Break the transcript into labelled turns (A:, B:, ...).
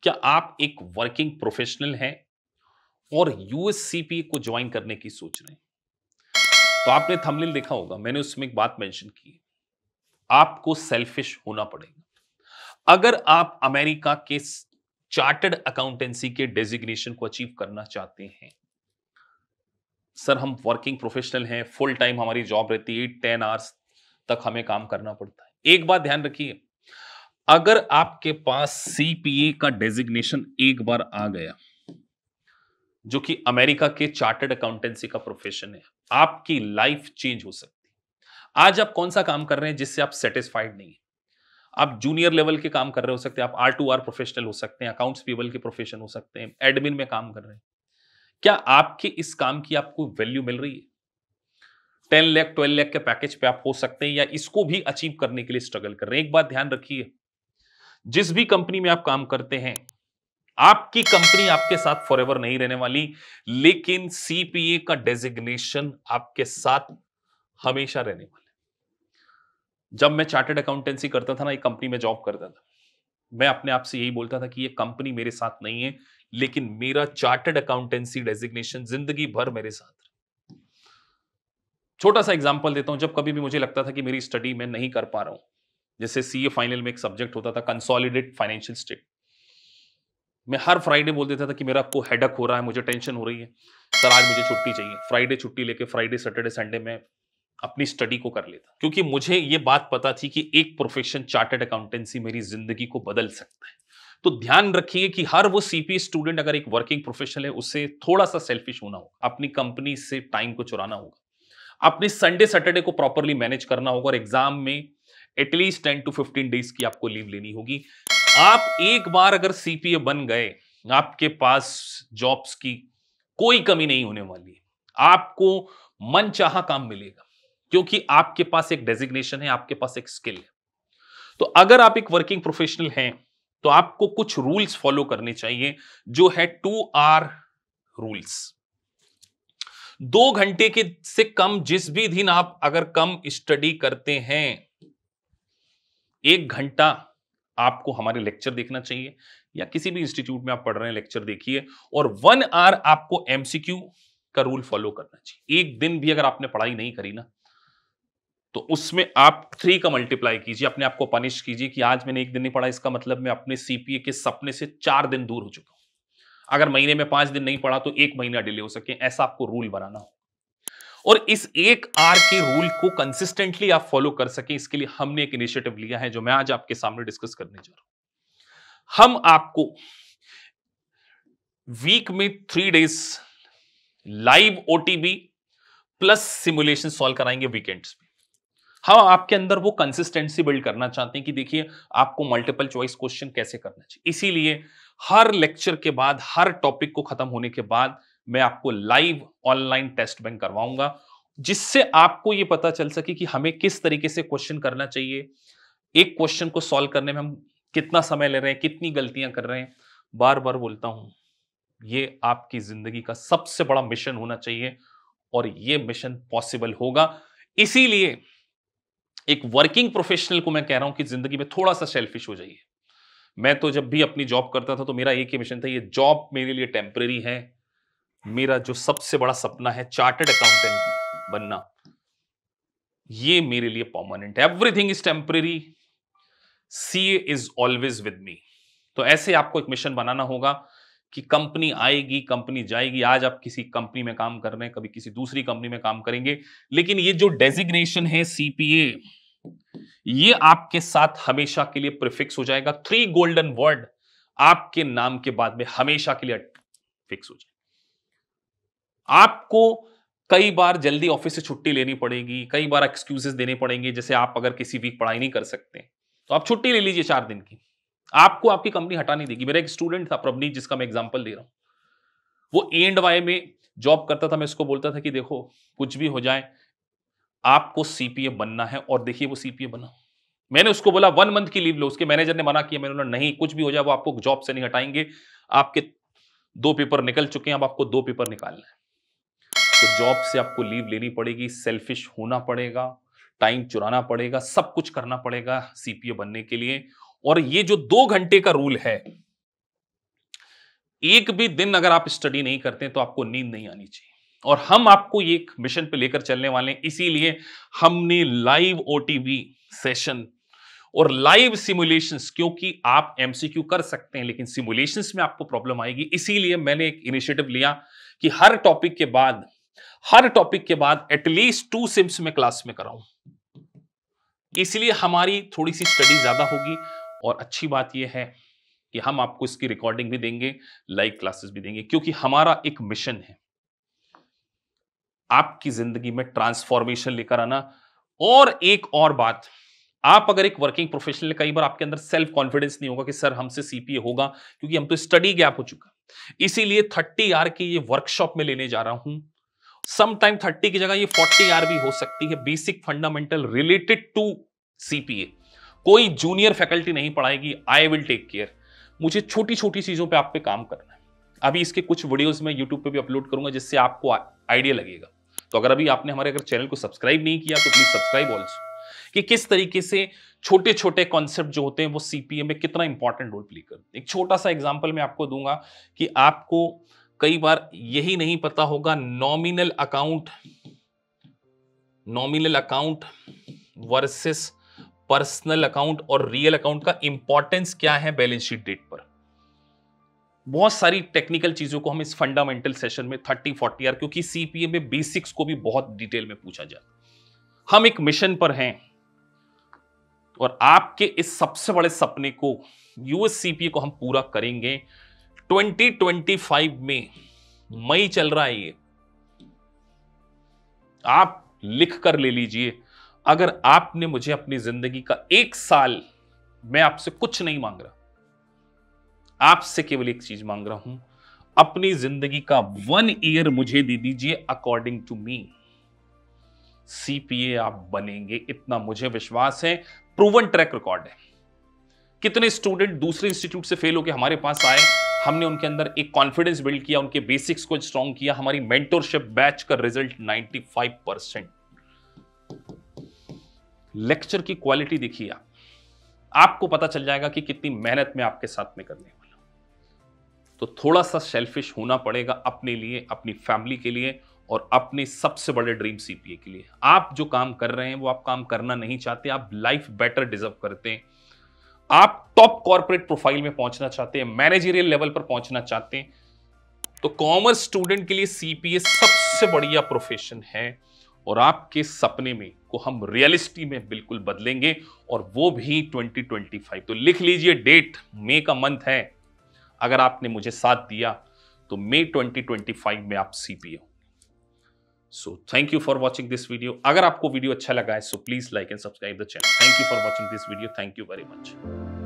A: क्या आप एक वर्किंग प्रोफेशनल हैं और यूएससीपी को ज्वाइन करने की सोच रहे हैं? तो आपने थंबनेल देखा होगा, मैंने उसमें एक बात मेंशन की है। आपको सेल्फिश होना पड़ेगा। अगर आप अमेरिका के चार्टर्ड अकाउंटेंसी के डेजिग्नेशन को अचीव करना चाहते हैं, सर हम वर्किंग प्रोफेशनल हैं, फुल टाइम हमारी जॉब रहती है, 10 आवर्स तक हमें काम करना पड़ता है। एक बात ध्यान रखिए, अगर आपके पास सीपीए का डेजिग्नेशन एक बार आ गया, जो कि अमेरिका के चार्टर्ड अकाउंटेंसी का प्रोफेशन है, आपकी लाइफ चेंज हो सकती है। आज आप कौन सा काम कर रहे हैं जिससे आप सेटिस्फाइड नहीं है? आप जूनियर लेवल के काम कर रहे हो सकते हैं, आप R2R प्रोफेशनल हो सकते हैं, अकाउंट्स पेबल के प्रोफेशन हो सकते हैं, एडमिन में काम कर रहे हैं। क्या आपके इस काम की आपको वैल्यू मिल रही है? 10 लाख 12 लाख के पैकेज पे आप हो सकते हैं, या इसको भी अचीव करने के लिए स्ट्रगल कर रहे हैं? एक बात ध्यान रखिए, जिस भी कंपनी में आप काम करते हैं, आपकी कंपनी आपके साथ फॉरएवर नहीं रहने वाली, लेकिन सीपीए का डेजिग्नेशन आपके साथ हमेशा रहने वाला है। जब मैं चार्टर्ड अकाउंटेंसी करता था ना, एक कंपनी में जॉब करता था, मैं अपने आप से यही बोलता था कि ये कंपनी मेरे साथ नहीं है, लेकिन मेरा चार्टर्ड अकाउंटेंसी डेजिग्नेशन जिंदगी भर मेरे साथ रहे। छोटा सा एग्जांपल देता हूं, जब कभी भी मुझे लगता था कि मेरी स्टडी मैं नहीं कर पा रहा हूं, जैसे सीए फाइनल में एक सब्जेक्ट होता था कंसोलिडेट फाइनेंशियल स्टेट, मैं हर फ्राइडे बोल देता था कि मेरा को हेडक हो रहा है, मुझे टेंशन हो रही है, सर आज मुझे छुट्टी चाहिए। फ्राइडे छुट्टी लेके फ्राइडे सैटरडे संडे में अपनी स्टडी को कर लेता, क्योंकि मुझे ये बात पता थी कि एक प्रोफेशन चार्टर्ड अकाउंटेंसी मेरी जिंदगी को बदल सकता है। तो ध्यान रखिए कि हर वो सीपी स्टूडेंट अगर एक वर्किंग प्रोफेशनल है, उससे थोड़ा सा सेल्फिश होना होगा, अपनी कंपनी से टाइम को चुराना होगा, अपने संडे सैटरडे को प्रॉपरली मैनेज करना होगा, और एग्जाम में एटलीस्ट 10 to 15 डेज की आपको लीव लेनी होगी। आप एक बार अगर सीपीए बन गए, आपके पास जॉब्स की कोई कमी नहीं होने वाली है। आपको मनचाहा काम मिलेगा, क्योंकि आपके पास एक डेजिग्नेशन है, आपके पास एक स्किल है। तो अगर आप एक वर्किंग प्रोफेशनल हैं, तो आपको कुछ रूल्स फॉलो करने चाहिए, जो है 2R रूल्स। 2 घंटे के से कम जिस भी दिन आप अगर कम स्टडी करते हैं, 1 घंटा आपको हमारे लेक्चर देखना चाहिए, या किसी भी इंस्टीट्यूट में आप पढ़ रहे हैं लेक्चर देखिए, और 1 आवर आपको एमसीक्यू का रूल फॉलो करना चाहिए। एक दिन भी अगर आपने पढ़ाई नहीं करी ना, तो उसमें आप 3 का मल्टीप्लाई कीजिए, अपने आप को पनिश कीजिए कि आज मैंने एक दिन नहीं पढ़ा, इसका मतलब मैं अपने सीपीए के सपने से 4 दिन दूर हो चुका हूं। अगर महीने में 5 दिन नहीं पढ़ा तो 1 महीना डिले हो सके, ऐसा आपको रूल बनाना हो। और इस 1 आवर के रूल को कंसिस्टेंटली आप फॉलो कर सके, इसके लिए हमने एक इनिशिएटिव लिया है, जो मैं आज आपके सामने डिस्कस करने जा रहा हूं। हम आपको वीक में 3 days live OTB plus simulation solve कराएंगे वीकेंड्स पे। हम आपके अंदर वो कंसिस्टेंसी बिल्ड करना चाहते हैं कि देखिए आपको मल्टीपल चॉइस क्वेश्चन कैसे करना चाहिए। इसीलिए हर लेक्चर के बाद, हर टॉपिक को खत्म होने के बाद, मैं आपको लाइव ऑनलाइन टेस्ट बैंक करवाऊंगा, जिससे आपको यह पता चल सके कि हमें किस तरीके से क्वेश्चन करना चाहिए, एक क्वेश्चन को सॉल्व करने में हम कितना समय ले रहे हैं, कितनी गलतियां कर रहे हैं। बार बार बोलता हूं, ये आपकी जिंदगी का सबसे बड़ा मिशन होना चाहिए, और ये मिशन पॉसिबल होगा। इसीलिए एक वर्किंग प्रोफेशनल को मैं कह रहा हूं कि जिंदगी में थोड़ा सा सेल्फिश हो जाइए। मैं तो जब भी अपनी जॉब करता था, तो मेरा एक ही मिशन था, ये जॉब मेरे लिए टेम्परेरी है, मेरा जो सबसे बड़ा सपना है चार्टर्ड अकाउंटेंट बनना, ये मेरे लिए परमानेंट है। Everything is temporary, CA is always with me. तो ऐसे आपको एक मिशन बनाना होगा कि कंपनी आएगी, कंपनी जाएगी। आज आप किसी कंपनी में काम कर रहे हैं, कभी किसी दूसरी कंपनी में काम करेंगे, लेकिन ये जो डेजिग्नेशन है सीपीए, ये आपके साथ हमेशा के लिए प्रीफिक्स हो जाएगा। 3 गोल्डन वर्ड आपके नाम के बाद में हमेशा के लिए फिक्स हो जाएगा। आपको कई बार जल्दी ऑफिस से छुट्टी लेनी पड़ेगी, कई बार एक्सक्यूजेस देने पड़ेंगे, जैसे आप अगर किसी वीक पढ़ाई नहीं कर सकते तो आप छुट्टी ले लीजिए 4 दिन की, आपको आपकी कंपनी हटा नहीं देगी। मेरा एक स्टूडेंट था प्रवनीत, जिसका मैं एग्जांपल दे रहा हूं, वो E&Y में जॉब करता था। मैं उसको बोलता था कि देखो कुछ भी हो जाए, आपको सीपीए बनना है, और देखिए वो सीपीए बना। मैंने उसको बोला 1 मंथ की लीव लो, उसके मैनेजर ने मना किया, मैंने बोला नहीं, कुछ भी हो जाए वो आपको जॉब से नहीं हटाएंगे, आपके 2 पेपर निकल चुके हैं, अब आपको 2 पेपर निकालना है। तो जॉब से आपको लीव लेनी पड़ेगी, सेल्फिश होना पड़ेगा, टाइम चुराना पड़ेगा, सब कुछ करना पड़ेगा सीपीए बनने के लिए। और ये जो 2 घंटे का रूल है, एक भी दिन अगर आप स्टडी नहीं करते तो आपको नींद नहीं आनी चाहिए। और हम आपको ये एक मिशन पे लेकर चलने वाले हैं, इसीलिए हमने लाइव ओटीवी सेशन और लाइव सिमुलेशंस, क्योंकि आप एमसीक्यू कर सकते हैं लेकिन सिमुलेशंस में आपको प्रॉब्लम आएगी, इसीलिए मैंने एक इनिशिएटिव लिया कि हर टॉपिक के बाद एटलीस्ट 2 सिम्स में क्लास में कराऊं। इसलिए हमारी थोड़ी सी स्टडी ज्यादा होगी और अच्छी बात यह है कि हम आपको इसकी रिकॉर्डिंग भी देंगे, लाइव क्लासेस भी देंगे, क्योंकि हमारा एक मिशन है आपकी जिंदगी में ट्रांसफॉर्मेशन लेकर आना। और एक और बात, आप अगर एक वर्किंग प्रोफेशनल, कई बार आपके अंदर सेल्फ कॉन्फिडेंस नहीं होगा कि सर हमसे सीपीए होगा, क्योंकि हम तो स्टडी गैप हो चुका। इसीलिए 30 आवर की ये वर्कशॉप में लेने जा रहा हूं। समटाइम 30 की जगह ये 40 आवर भी हो सकती है। Basic fundamental related to CPA, कोई जूनियर फैकल्टी नहीं पढ़ाएगी, आई विल टेक केयर। मुझे छोटी छोटी चीजों पे आप पे काम करना है। अभी इसके कुछ वीडियोस मैं यूट्यूब पे भी अपलोड करूंगा जिससे आपको आइडिया लगेगा। तो अगर अभी आपने हमारे चैनल को सब्सक्राइब नहीं किया तो प्लीज सब्सक्राइब ऑल्सो, कि किस तरीके से छोटे छोटे कॉन्सेप्ट जो होते हैं वो सीपीए में कितना इंपॉर्टेंट रोल प्ले करते हैं। एक छोटा सा एग्जांपल मैं आपको दूंगा कि आपको कई बार यही नहीं पता होगा nominal account versus personal account और रियल अकाउंट का इंपॉर्टेंस क्या है बैलेंस शीट डेट पर। बहुत सारी टेक्निकल चीजों को हम इस फंडामेंटल सेशन में 30-40 आवर, क्योंकि सीपीए में बेसिक्स को भी बहुत डिटेल में पूछा जाता। हम एक मिशन पर हैं और आपके इस सबसे बड़े सपने को, यूएस सीपीए को हम पूरा करेंगे। 2025 में मई चल रहा है, ये आप लिख कर ले लीजिए। अगर आपने मुझे अपनी जिंदगी का 1 साल, मैं आपसे कुछ नहीं मांग रहा, आपसे केवल एक चीज मांग रहा हूं, अपनी जिंदगी का 1 ईयर मुझे दे दीजिए। अकॉर्डिंग टू मी सीपीए आप बनेंगे, इतना मुझे विश्वास है। प्रूवन ट्रैक रिकॉर्ड है। कितने स्टूडेंट दूसरे इंस्टीट्यूट से फेल होकर हमारे पास आए, हमने उनके अंदर एक कॉन्फिडेंस बिल्ड किया, उनके बेसिक्स को स्ट्रॉन्ग किया। हमारी मेंटरशिप बैच का रिजल्ट 95%। लेक्चर की क्वालिटी देखिए, आपको पता चल जाएगा कि कितनी मेहनत में आपके साथ में करने वाला। तो थोड़ा सा सेल्फिश होना पड़ेगा अपने लिए, अपनी फैमिली के लिए और अपने सबसे बड़े ड्रीम सीपीए के लिए। आप जो काम कर रहे हैं वो आप काम करना नहीं चाहते, आप लाइफ बेटर डिजर्व करते हैं, आप टॉप कॉर्पोरेट प्रोफाइल में पहुंचना चाहते हैं, मैनेजरियल लेवल पर पहुंचना चाहते हैं, तो कॉमर्स स्टूडेंट के लिए सीपीए सबसे बढ़िया प्रोफेशन है। और आपके सपने में को हम रियलिस्टी में बिल्कुल बदलेंगे, और वो भी 2025। तो लिख लीजिए डेट, मई का मंथ है। अगर आपने मुझे साथ दिया तो मई 2025 में आप सीपीए हो। So thank you for watching this video. अगर आपको वीडियो अच्छा लगा है so please like and subscribe the channel. Thank you for watching this video. Thank you very much.